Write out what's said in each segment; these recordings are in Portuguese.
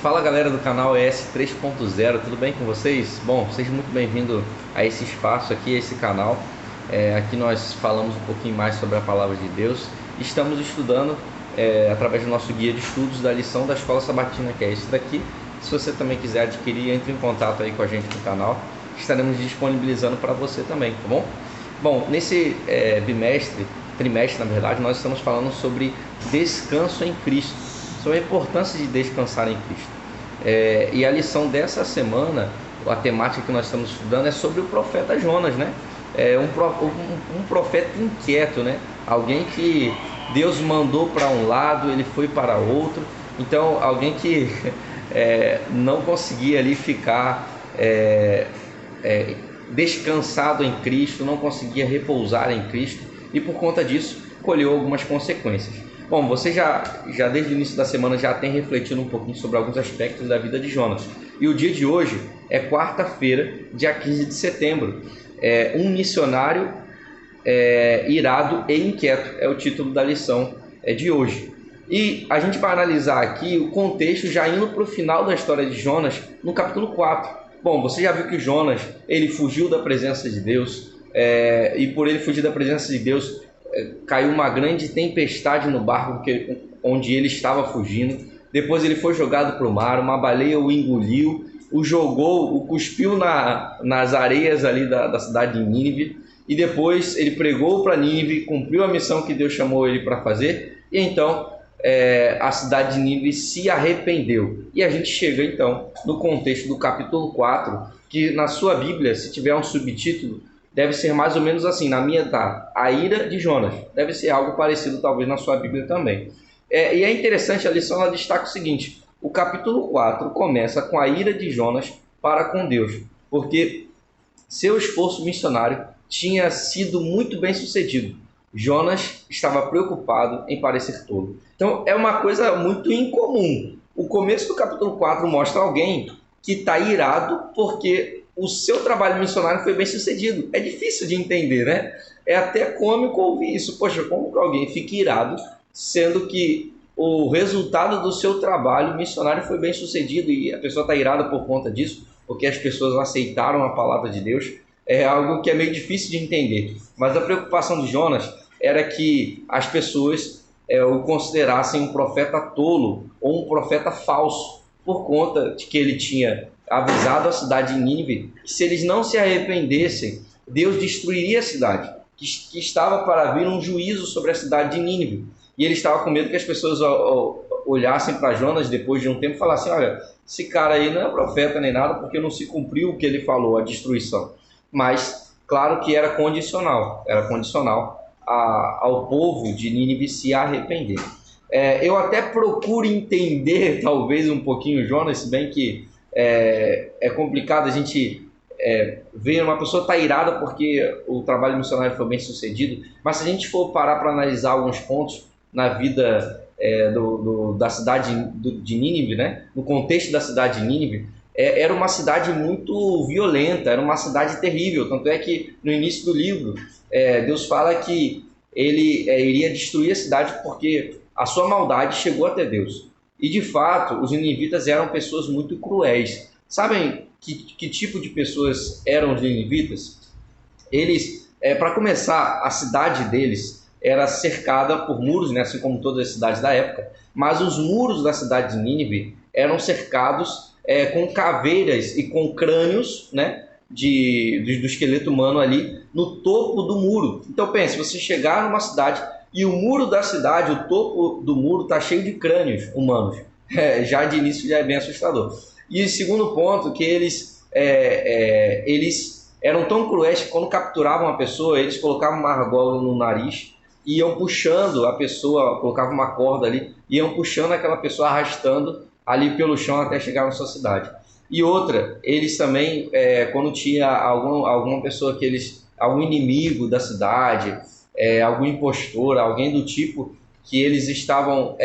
Fala galera do canal ES 3.0, tudo bem com vocês? Bom, seja muito bem-vindo a esse espaço aqui, a esse canal. Aqui nós falamos um pouquinho mais sobre a Palavra de Deus. Estamos estudando através do nosso guia de estudos da lição da Escola Sabatina, que é esse daqui. Se você também quiser adquirir, entre em contato aí com a gente no canal. Estaremos disponibilizando para você também, tá bom? Bom, nesse trimestre, na verdade, nós estamos falando sobre descanso em Cristo, sobre a importância de descansar em Cristo. E a lição dessa semana, a temática que nós estamos estudando é sobre o profeta Jonas, né? Um profeta inquieto, né? Alguém que Deus mandou para um lado, ele foi para outro. Então, alguém que não conseguia ali ficar descansado em Cristo, não conseguia repousar em Cristo e por conta disso colheu algumas consequências. Bom, você já desde o início da semana já tem refletido um pouquinho sobre alguns aspectos da vida de Jonas. E o dia de hoje é quarta-feira, dia 15 de setembro. Um missionário irado e inquieto é o título da lição de hoje. E a gente vai analisar aqui o contexto já indo para o final da história de Jonas no capítulo 4. Bom, você já viu que Jonas, ele fugiu da presença de Deus, e por ele fugir da presença de Deus, caiu uma grande tempestade no barco onde ele estava fugindo. Depois ele foi jogado para o mar, uma baleia o engoliu, o cuspiu nas areias ali da cidade de Nínive, e depois ele pregou para Nínive, cumpriu a missão que Deus chamou ele para fazer, e então a cidade de Nínive se arrependeu. E a gente chega então no contexto do capítulo 4, que na sua Bíblia, se tiver um subtítulo, deve ser mais ou menos assim. Na minha tá a ira de Jonas. Deve ser algo parecido talvez na sua Bíblia também. E é interessante, a lição ela destaca o seguinte: o capítulo 4 começa com a ira de Jonas para com Deus, porque seu esforço missionário tinha sido muito bem sucedido. Jonas estava preocupado em parecer tolo. Então é uma coisa muito incomum. O começo do capítulo 4 mostra alguém que está irado porque o seu trabalho missionário foi bem sucedido. É difícil de entender, né? É até cômico ouvir isso. Poxa, como que alguém fica irado, sendo que o resultado do seu trabalho missionário foi bem sucedido e a pessoa está irada por conta disso, porque as pessoas aceitaram a palavra de Deus? É algo que é meio difícil de entender. Mas a preocupação de Jonas era que as pessoas o considerassem um profeta tolo ou um profeta falso, por conta de que ele tinha avisado a cidade de Nínive que se eles não se arrependessem, Deus destruiria a cidade, que estava para vir um juízo sobre a cidade de Nínive. E ele estava com medo que as pessoas olhassem para Jonas depois de um tempo e falassem: olha, esse cara aí não é profeta nem nada, porque não se cumpriu o que ele falou, a destruição. Mas, claro que era condicional ao povo de Nínive se arrepender. Eu até procuro entender, talvez, um pouquinho Jonas, se bem que é complicado a gente ver uma pessoa estar irada porque o trabalho missionário foi bem sucedido, mas se a gente for parar para analisar alguns pontos na vida da cidade de Nínive, né? No contexto da cidade de Nínive, era uma cidade muito violenta, era uma cidade terrível, tanto é que no início do livro Deus fala que ele iria destruir a cidade porque a sua maldade chegou até Deus. E de fato, os ninivitas eram pessoas muito cruéis. Sabem que tipo de pessoas eram os ninivitas? Eles, para começar, a cidade deles era cercada por muros, né, assim como todas as cidades da época, mas os muros da cidade de Nínive eram cercados com caveiras e com crânios, né, do esqueleto humano ali no topo do muro. Então pense, você chegar numa cidade e o muro da cidade, o topo do muro está cheio de crânios humanos. Já de início já é bem assustador. E o segundo ponto, que eles eram tão cruéis que quando capturavam a pessoa, eles colocavam uma argola no nariz, iam puxando a pessoa, colocavam uma corda ali, iam puxando aquela pessoa, arrastando ali pelo chão até chegar na sua cidade. E outra, eles também, quando tinha alguma pessoa algum inimigo da cidade, algum impostor, alguém do tipo que eles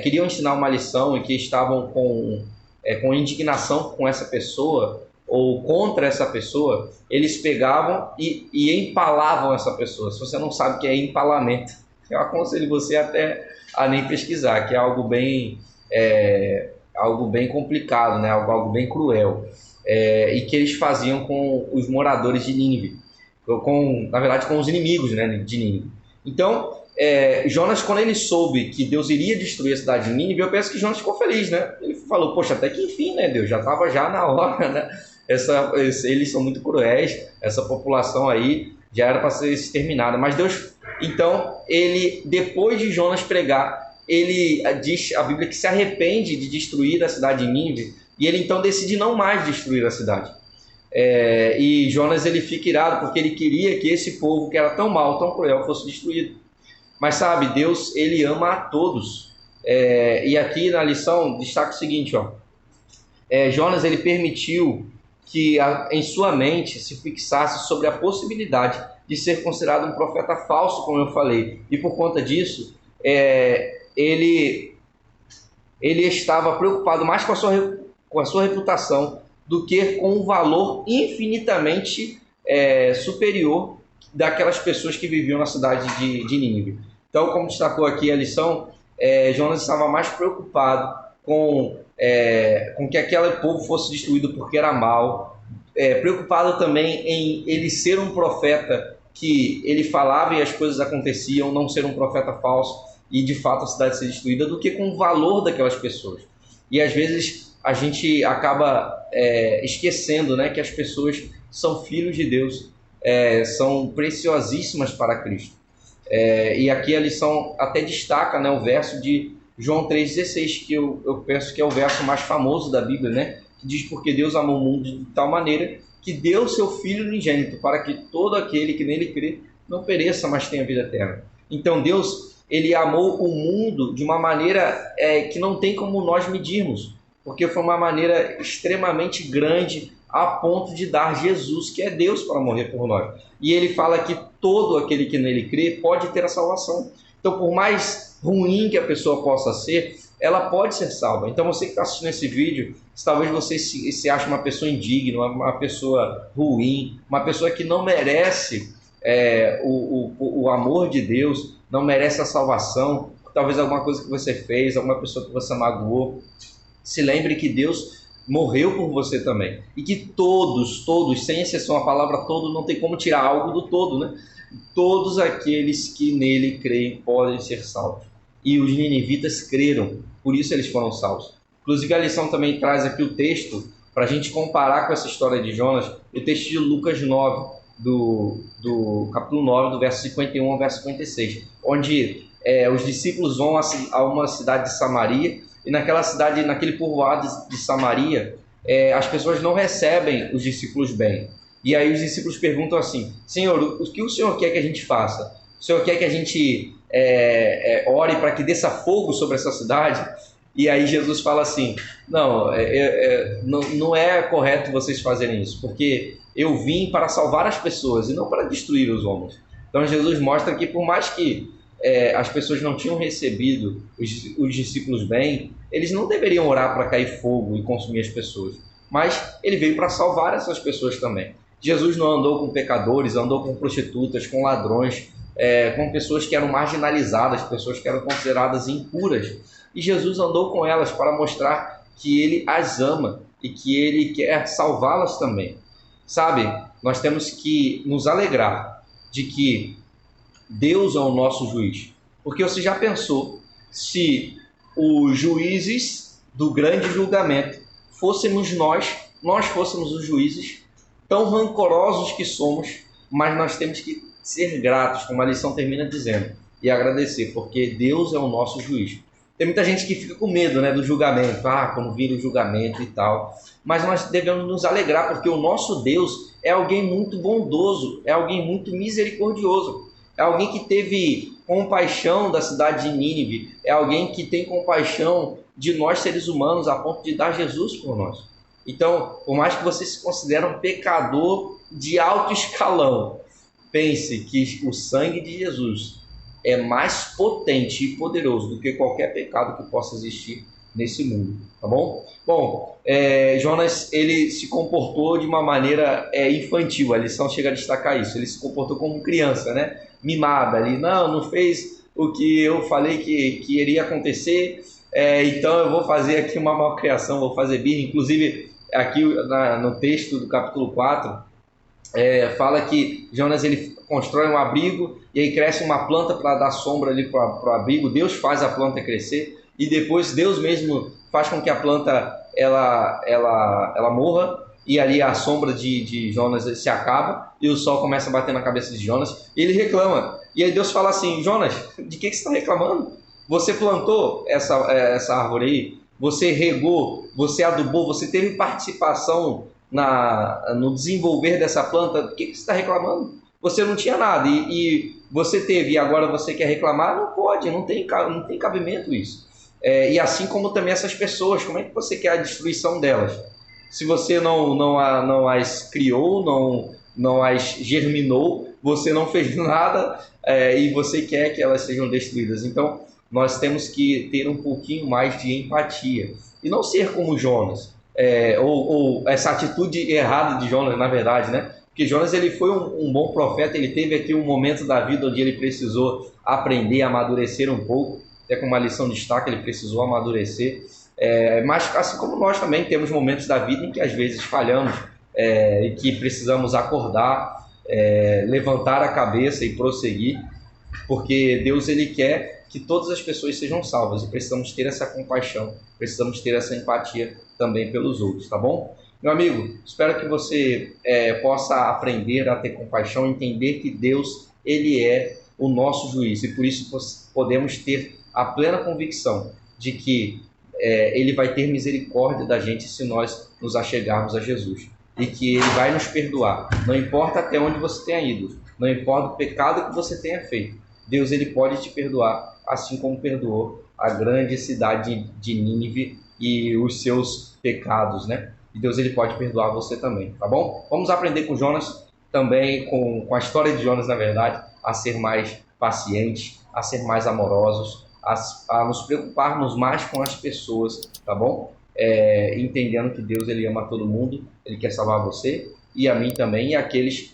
queriam ensinar uma lição e que estavam com indignação com essa pessoa ou contra essa pessoa, eles pegavam e empalavam essa pessoa. Se você não sabe o que é empalamento, eu aconselho você até a nem pesquisar, que é algo bem algo bem complicado, né? Algo bem cruel, e que eles faziam com os moradores de Nínive, na verdade com os inimigos, né, de Nínive. Então, Jonas, quando ele soube que Deus iria destruir a cidade de Nínive, eu penso que Jonas ficou feliz, né? Ele falou, poxa, até que enfim, né, Deus, já estava já na hora, né? Eles são muito cruéis, essa população aí já era para ser exterminada. Mas Deus, então, ele, depois de Jonas pregar, ele diz, a Bíblia, que se arrepende de destruir a cidade de Nínive, e ele então decide não mais destruir a cidade. E Jonas, ele fica irado porque ele queria que esse povo que era tão mau, tão cruel, fosse destruído. Mas sabe, Deus, ele ama a todos. E aqui na lição destaca o seguinte, ó. Jonas, ele permitiu que em sua mente se fixasse sobre a possibilidade de ser considerado um profeta falso, como eu falei. E por conta disso, ele estava preocupado mais com a sua reputação do que com o valor infinitamente superior daquelas pessoas que viviam na cidade de Nínive. Então, como destacou aqui a lição, Jonas estava mais preocupado com que aquele povo fosse destruído porque era mau, preocupado também em ele ser um profeta que ele falava e as coisas aconteciam, não ser um profeta falso e de fato a cidade ser destruída, do que com o valor daquelas pessoas. E às vezes a gente acaba esquecendo, né, que as pessoas são filhos de Deus, são preciosíssimas para Cristo. E aqui a lição até destaca, né, o verso de João 3,16, que eu penso que é o verso mais famoso da Bíblia, né, que diz: porque Deus amou o mundo de tal maneira que deu seu Filho unigênito, para que todo aquele que nele crê não pereça, mas tenha vida eterna. Então Deus, ele amou o mundo de uma maneira que não tem como nós medirmos, porque foi uma maneira extremamente grande, a ponto de dar Jesus, que é Deus, para morrer por nós. E ele fala que todo aquele que nele crê pode ter a salvação. Então, por mais ruim que a pessoa possa ser, ela pode ser salva. Então, você que está assistindo esse vídeo, talvez você se ache uma pessoa indigna, uma pessoa ruim, uma pessoa que não merece o amor de Deus, não merece a salvação, talvez alguma coisa que você fez, alguma pessoa que você magoou. Se lembre que Deus morreu por você também. E que todos, sem exceção, a palavra todo não tem como tirar algo do todo, né? Todos aqueles que nele creem podem ser salvos. E os ninivitas creram, por isso eles foram salvos. Inclusive a lição também traz aqui o texto, para a gente comparar com essa história de Jonas, o texto de Lucas 9, do capítulo 9, do verso 51 ao verso 56, onde os discípulos vão a uma cidade de Samaria, e naquela cidade, naquele povoado de Samaria, as pessoas não recebem os discípulos bem. E aí os discípulos perguntam assim: Senhor, o que o Senhor quer que a gente faça? O Senhor quer que a gente ore para que desça fogo sobre essa cidade? E aí Jesus fala assim: não é correto vocês fazerem isso, porque eu vim para salvar as pessoas e não para destruir os homens. Então Jesus mostra que por mais que as pessoas não tinham recebido os discípulos bem, eles não deveriam orar para cair fogo e consumir as pessoas. Mas ele veio para salvar essas pessoas também. Jesus não andou com pecadores, andou com prostitutas, com ladrões, com pessoas que eram marginalizadas, pessoas que eram consideradas impuras. E Jesus andou com elas para mostrar que ele as ama e que ele quer salvá-las também. Sabe, nós temos que nos alegrar de que Deus é o nosso juiz. Porque você já pensou se os juízes do grande julgamento fôssemos nós fôssemos os juízes, tão rancorosos que somos, mas nós temos que ser gratos, como a lição termina dizendo, e agradecer, porque Deus é o nosso juiz. Tem muita gente que fica com medo, né, do julgamento, quando vira o julgamento e tal, mas nós devemos nos alegrar, porque o nosso Deus é alguém muito bondoso, é alguém muito misericordioso, é alguém que teve compaixão da cidade de Nínive, é alguém que tem compaixão de nós seres humanos a ponto de dar Jesus por nós. Então, por mais que você se considere um pecador de alto escalão, pense que o sangue de Jesus é mais potente e poderoso do que qualquer pecado que possa existir nesse mundo, tá bom? Bom, Jonas, ele se comportou de uma maneira infantil, a lição chega a destacar isso, ele se comportou como criança, né? Mimada ali, não fez o que eu falei que iria acontecer, Então eu vou fazer aqui uma malcriação, vou fazer birra. Inclusive, aqui no texto do capítulo 4, fala que Jonas ele constrói um abrigo e aí cresce uma planta para dar sombra ali para o abrigo. Deus faz a planta crescer e depois Deus mesmo faz com que a planta ela morra, e ali a sombra de Jonas se acaba e o sol começa a bater na cabeça de Jonas e ele reclama. E aí Deus fala assim: Jonas, de que você está reclamando? Você plantou essa árvore aí, você regou, você adubou, você teve participação no desenvolver dessa planta. Do que você está reclamando? Você não tinha nada e você teve, e agora você quer reclamar? Não pode, não tem cabimento isso. E assim como também essas pessoas, como é que você quer a destruição delas? Se você não as criou, não as germinou, você não fez nada, e você quer que elas sejam destruídas. Então, nós temos que ter um pouquinho mais de empatia e não ser como Jonas, ou essa atitude errada de Jonas, na verdade, né? Porque Jonas ele foi um bom profeta, ele teve aqui um momento da vida onde ele precisou aprender, amadurecer um pouco, até com uma lição de destaque, ele precisou amadurecer. Mas assim como nós também temos momentos da vida em que às vezes falhamos, e que precisamos acordar, levantar a cabeça e prosseguir, porque Deus ele quer que todas as pessoas sejam salvas e precisamos ter essa compaixão, precisamos ter essa empatia também pelos outros, tá bom? Meu amigo, espero que você possa aprender a ter compaixão, entender que Deus ele é o nosso juiz e por isso podemos ter a plena convicção de que ele vai ter misericórdia da gente se nós nos achegarmos a Jesus e que ele vai nos perdoar, não importa até onde você tenha ido, não importa o pecado que você tenha feito, Deus ele pode te perdoar, assim como perdoou a grande cidade de Nínive e os seus pecados, né? E Deus ele pode perdoar você também, tá bom? Vamos aprender com Jonas, também com a história de Jonas, na verdade, a ser mais pacientes, a ser mais amorosos, a nos preocuparmos mais com as pessoas, tá bom? Entendendo que Deus ele ama todo mundo, ele quer salvar você e a mim também, e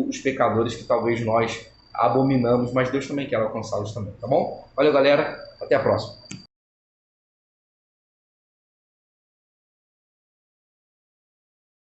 os pecadores que talvez nós abominamos, mas Deus também quer alcançá-los também, tá bom? Valeu, galera, até a próxima.